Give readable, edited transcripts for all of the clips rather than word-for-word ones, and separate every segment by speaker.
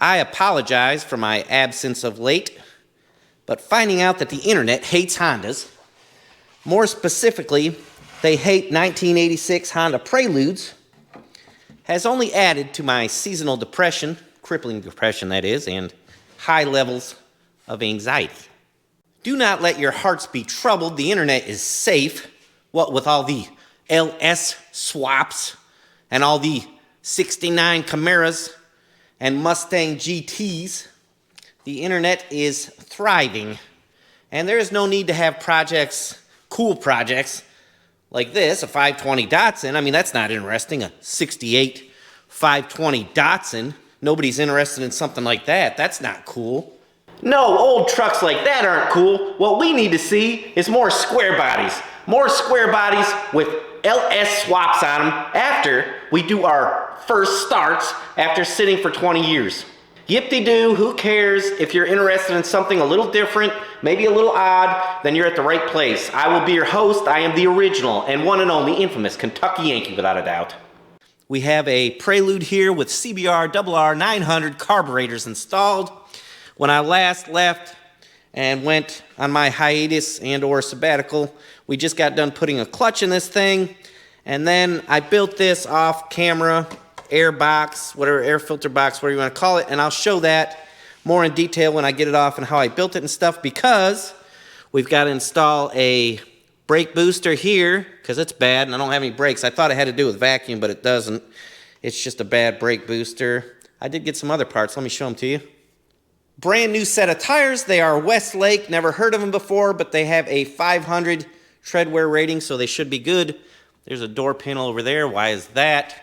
Speaker 1: I apologize for my absence of late, but finding out that the internet hates Hondas, more specifically, they hate 1986 Honda Preludes, has only added to my seasonal depression, crippling depression that is, and high levels of anxiety. Do not let your hearts be troubled. The internet is safe. What with all the LS swaps and all the 69 Camaras and Mustang GTs, the internet is thriving. And there is no need to have projects, cool projects, like this, a 520 Datsun. I mean, that's not interesting, a 68 520 Datsun. Nobody's interested in something like that. That's not cool. No, old trucks like that aren't cool. What we need to see is more square bodies. More square bodies with LS swaps on them after we do our first starts after sitting for 20 years. Yip-de-doo, who cares? If you're interested in something a little different, maybe a little odd, then you're at the right place. I will be your host. I am the original and one and only infamous Kentucky Yankee without a doubt. We have a Prelude here with CBR RR900 carburetors installed. When I last left and went on my hiatus and or sabbatical, we just got done putting a clutch in this thing, and then I built this off camera, air box, whatever, air filter box, whatever you want to call it, and I'll show that more in detail when I get it off and how I built it and stuff, because we've got to install a brake booster here because it's bad and I don't have any brakes. I thought it had to do with vacuum, but it doesn't. It's just a bad brake booster. I did get some other parts. Let me show them to you. Brand new set of tires. They are Westlake. Never heard of them before, but they have a 500 tread wear rating, so they should be good. There's a door panel over there. Why is that?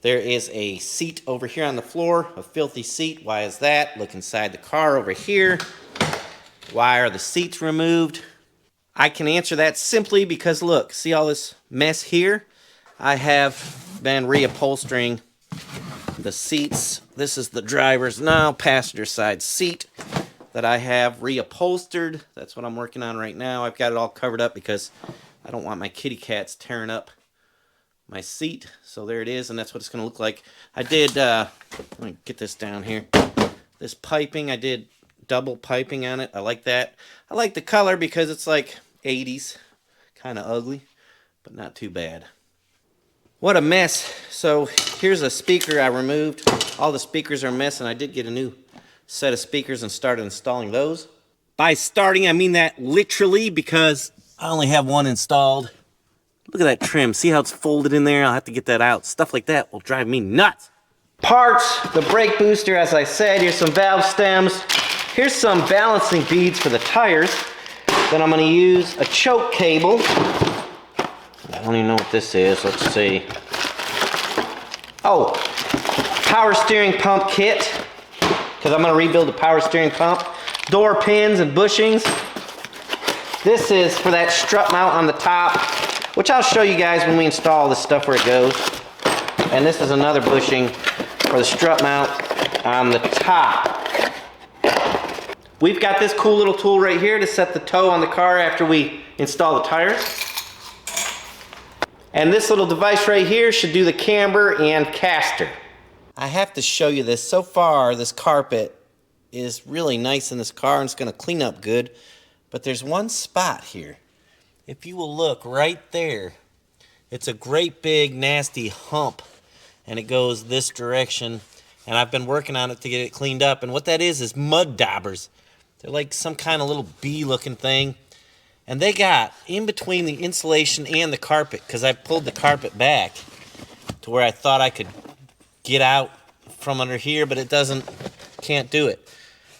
Speaker 1: There is a seat over here on the floor, a filthy seat. Why is that? Look inside the car over here. Why are the seats removed? I can answer that simply because, look, see all this mess here? I have been reupholstering the seats. This is the driver's now passenger side seat that I have reupholstered. That's what I'm working on right now. I've got it all covered up because I don't want my kitty cats tearing up my seat. So there it is, and that's what it's going to look like. I did, let me get this down here. This piping, I did double piping on it. I like that. I like the color because it's like 80s. Kind of ugly, but not too bad. What a mess. So here's a speaker I removed. All the speakers are a mess, and I did get a new set of speakers and started installing those. By starting, I mean that literally because I only have one installed. Look at that trim. See how it's folded in there? I'll have to get that out. Stuff like that will drive me nuts. Parts, the brake booster, as I said. Here's some valve stems. Here's some balancing beads for the tires. Then I'm going to use a choke cable. I don't even know what this is. Let's see. Oh, power steering pump kit. Because I'm going to rebuild the power steering pump. Door pins and bushings. This is for that strut mount on the top, which I'll show you guys when we install this stuff where it goes. And this is another bushing for the strut mount on the top. We've got this cool little tool right here to set the toe on the car after we install the tires. And this little device right here should do the camber and caster. I have to show you this. So far, this carpet is really nice in this car and it's going to clean up good. But there's one spot here. If you will look right there, it's a great big nasty hump. And it goes this direction. And I've been working on it to get it cleaned up. And what that is mud daubers. They're like some kind of little bee-looking thing. And they got in between the insulation and the carpet, because I pulled the carpet back to where I thought I could get out from under here, but it can't do it.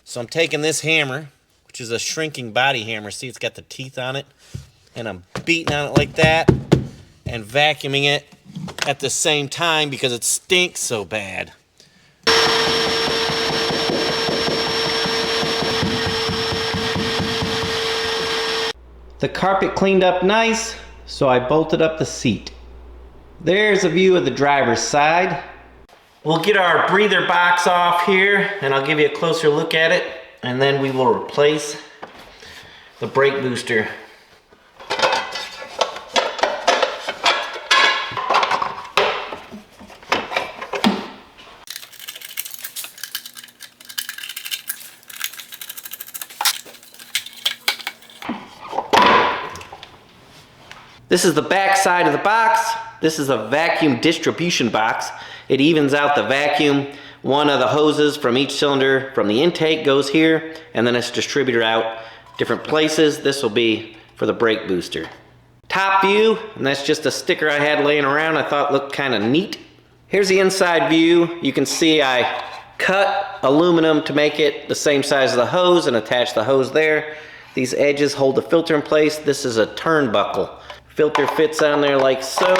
Speaker 1: So I'm taking this hammer, which is a shrinking body hammer. See, it's got the teeth on it. And I'm beating on it like that and vacuuming it at the same time because it stinks so bad. The carpet cleaned up nice, so I bolted up the seat. There's a view of the driver's side. We'll get our breather box off here, and I'll give you a closer look at it, and then we will replace the brake booster. This is the back side of the box. This is a vacuum distribution box. It evens out the vacuum. One of the hoses from each cylinder from the intake goes here, and then it's distributed out different places. This will be for the brake booster. Top view, and that's just a sticker I had laying around I thought looked kind of neat. Here's the inside view. You can see I cut aluminum to make it the same size as the hose and attach the hose there. These edges hold the filter in place. This is a turnbuckle. Filter fits on there like so.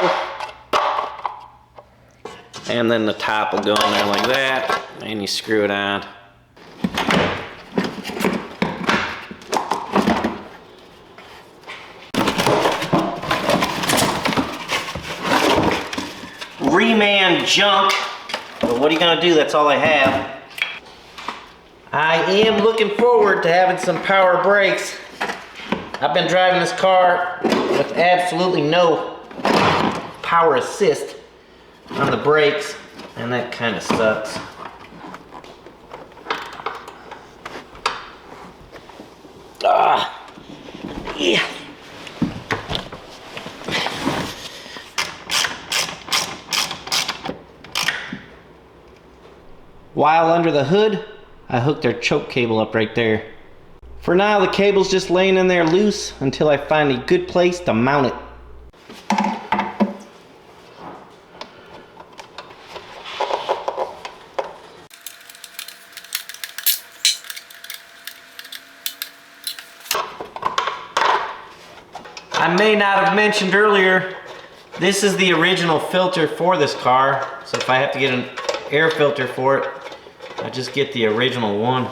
Speaker 1: And then the top will go in there like that, and you screw it on. Reman junk, but what are you gonna do? That's all I have. I am looking forward to having some power brakes. I've been driving this car with absolutely no power assist on the brakes, and that kind of sucks. Yeah. While under the hood, I hooked their choke cable up right there. For now, the cable's just laying in there loose until I find a good place to mount it. I may not have mentioned earlier, this is the original filter for this car. So if I have to get an air filter for it, I just get the original one.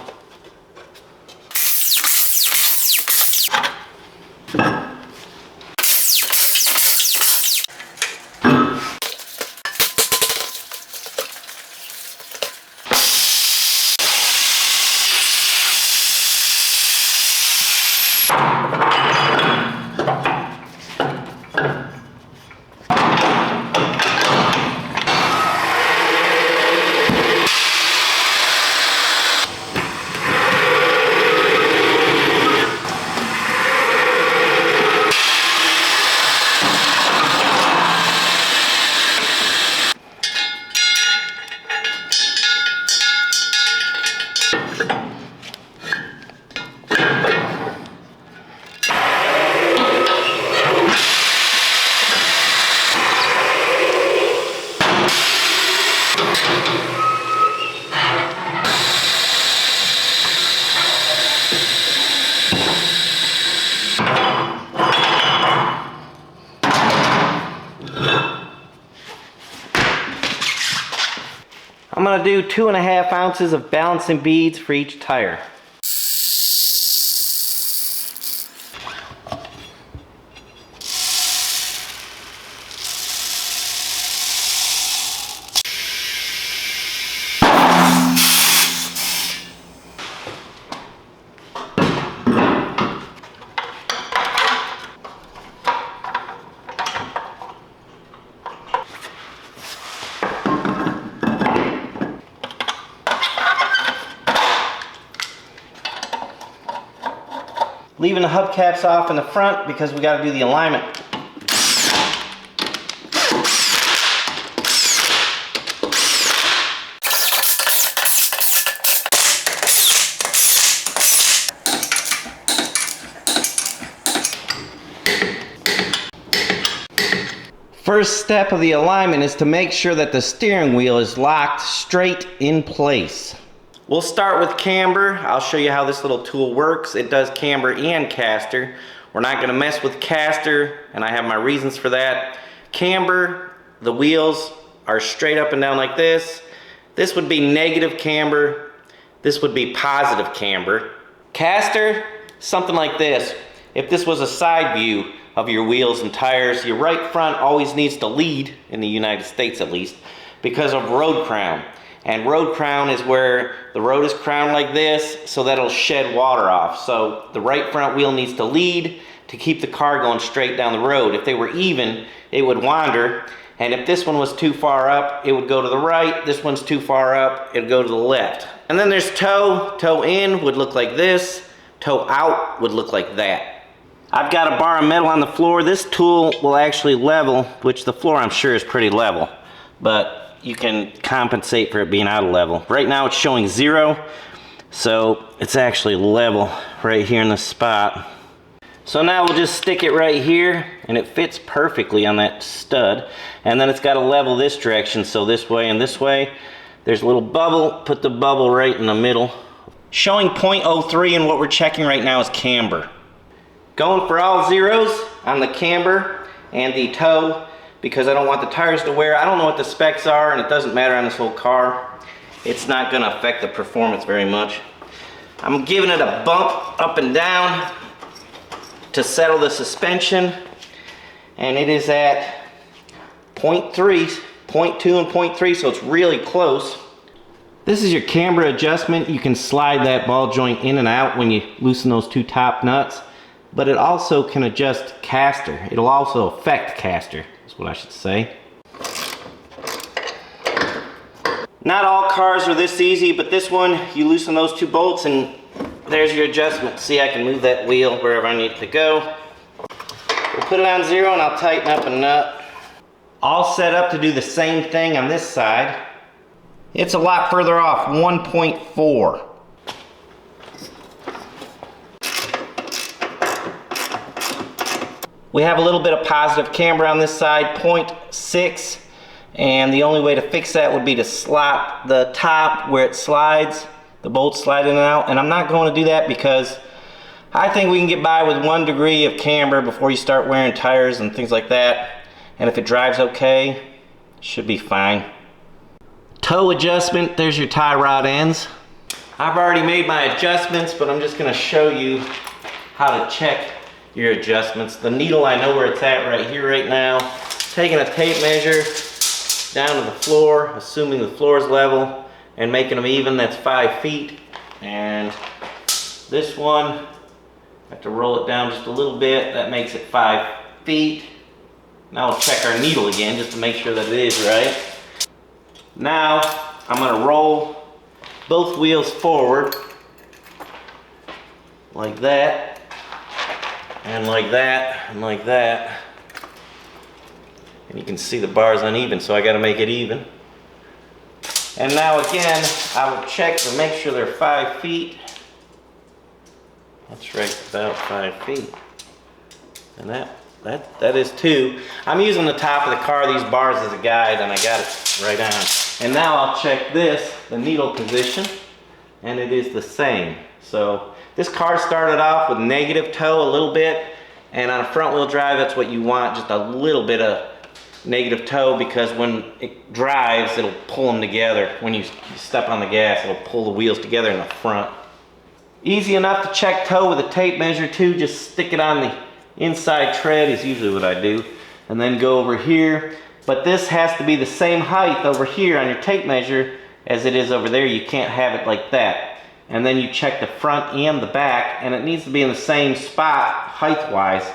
Speaker 1: I'm gonna do 2.5 ounces of balancing beads for each tire. Leaving the hubcaps off in the front because we got to do the alignment. First step of the alignment is to make sure that the steering wheel is locked straight in place. We'll start with camber. I'll show you how this little tool works. It does camber and caster. We're not gonna mess with caster, and I have my reasons for that. Camber, the wheels are straight up and down like this. This would be negative camber. This would be positive camber. Caster, something like this. If this was a side view of your wheels and tires, your right front always needs to lead, in the United States at least, because of road crown. And road crown is where the road is crowned like this, so that it'll shed water off. So the right front wheel needs to lead to keep the car going straight down the road. If they were even, it would wander. And if this one was too far up, it would go to the right. This one's too far up, it'd go to the left. And then there's toe. Toe in would look like this. Toe out would look like that. I've got a bar of metal on the floor. This tool will actually level, which the floor I'm sure is pretty level, but you can compensate for it being out of level. Right now it's showing 0, so it's actually level right here in the spot. So now we'll just stick it right here, and it fits perfectly on that stud. And then it's got to level this direction, so this way and this way. There's a little bubble, put the bubble right in the middle. Showing 0.03, and what we're checking right now is camber. Going for all zeros on the camber and the toe, because I don't want the tires to wear. I don't know what the specs are, and it doesn't matter on this whole car. It's not going to affect the performance very much. I'm giving it a bump up and down to settle the suspension, and it is at 0.3, 0.2 and 0.3, so it's really close. This is your camber adjustment. You can slide that ball joint in and out when you loosen those 2 top nuts, but it also can adjust caster. It'll also affect caster, is what I should say. Not all cars are this easy, but this one, you loosen those 2 bolts and there's your adjustment. See, I can move that wheel wherever I need it to go. We'll put it on 0 and I'll tighten up a nut. All set up to do the same thing on this side. It's a lot further off, 1.4. We have a little bit of positive camber on this side, 0.6. And the only way to fix that would be to slot the top where it slides. The bolts slide in and out, and I'm not going to do that because I think we can get by with 1 degree of camber before you start wearing tires and things like that. And if it drives okay, it should be fine. Toe adjustment, there's your tie rod ends. I've already made my adjustments, but I'm just going to show you how to check your adjustments. The needle, I know where it's at right here right now. Taking a tape measure down to the floor, assuming the floor is level, and making them even, that's 5 feet. And this one, I have to roll it down just a little bit, that makes it 5 feet. Now we'll check our needle again just to make sure that it is right. Now I'm going to roll both wheels forward like that, and like that, and like that. And you can see the bar's uneven, so I got to make it even. And now again, I will check to make sure they're 5 feet. That's right, about 5 feet. And that is 2. I'm using the top of the car, these bars as a guide, and I got it right on. And now I'll check this, the needle position, and it is the same. So this car started off with negative toe a little bit, and on a front wheel drive, that's what you want, just a little bit of negative toe, because when it drives, it'll pull them together. When you step on the gas, it'll pull the wheels together in the front. Easy enough to check toe with a tape measure too. Just stick it on the inside tread is usually what I do, and then go over here. But this has to be the same height over here on your tape measure as it is over there. You can't have it like that. And then you check the front and the back, and it needs to be in the same spot height-wise,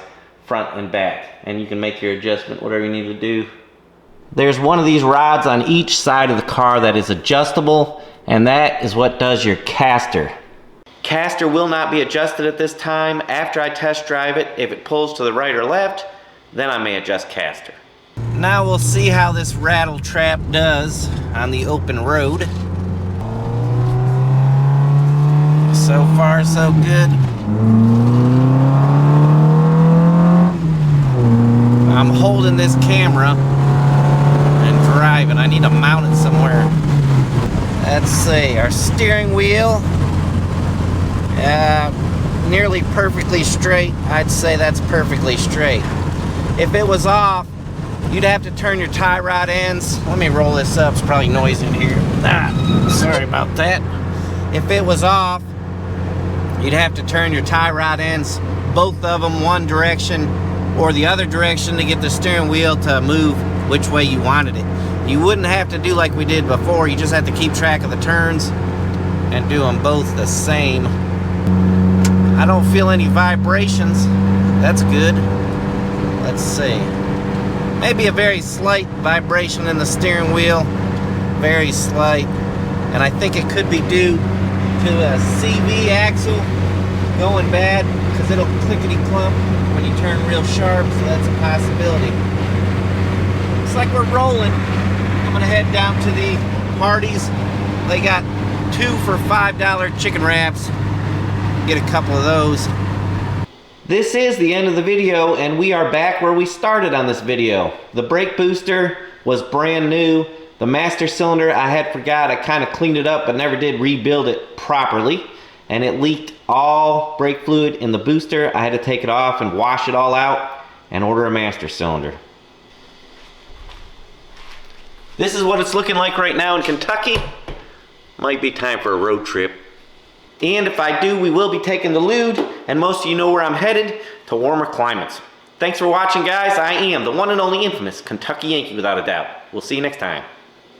Speaker 1: front and back, and you can make your adjustment whatever you need to do. There's one of these rods on each side of the car that is adjustable, and that is what does your caster. Caster will not be adjusted at this time. After I test drive it, if it pulls to the right or left, then I may adjust caster. Now we'll see how this rattle trap does on the open road. So far so good. I'm holding this camera and driving. I need to mount it somewhere. Let's see, our steering wheel, nearly perfectly straight. I'd say that's perfectly straight. If it was off, you'd have to turn your tie rod ends. Let me roll this up, it's probably noisy in here. Sorry about that. If it was off, you'd have to turn your tie rod ends, both of them one direction or the other direction, to get the steering wheel to move which way you wanted it. You wouldn't have to do like we did before. You just have to keep track of the turns and do them both the same. I don't feel any vibrations. That's good. Let's see. Maybe a very slight vibration in the steering wheel. Very slight. And I think it could be due to a CV axle going bad because it'll clickety clump when you turn real sharp, so that's a possibility. Looks like we're rolling. I'm gonna head down to the Hardee's. They got 2 for $5 chicken wraps. Get a couple of those. This is the end of the video, and we are back where we started on this video. The brake booster was brand new. The master cylinder, I had forgot. I kind of cleaned it up, but never did rebuild it properly. And it leaked all brake fluid in the booster. I had to take it off and wash it all out and order a master cylinder. This is what it's looking like right now in Kentucky. Might be time for a road trip. And if I do, we will be taking the Lude, and most of you know where I'm headed, to warmer climates. Thanks for watching, guys. I am the one and only infamous Kentucky Yankee, without a doubt. We'll see you next time.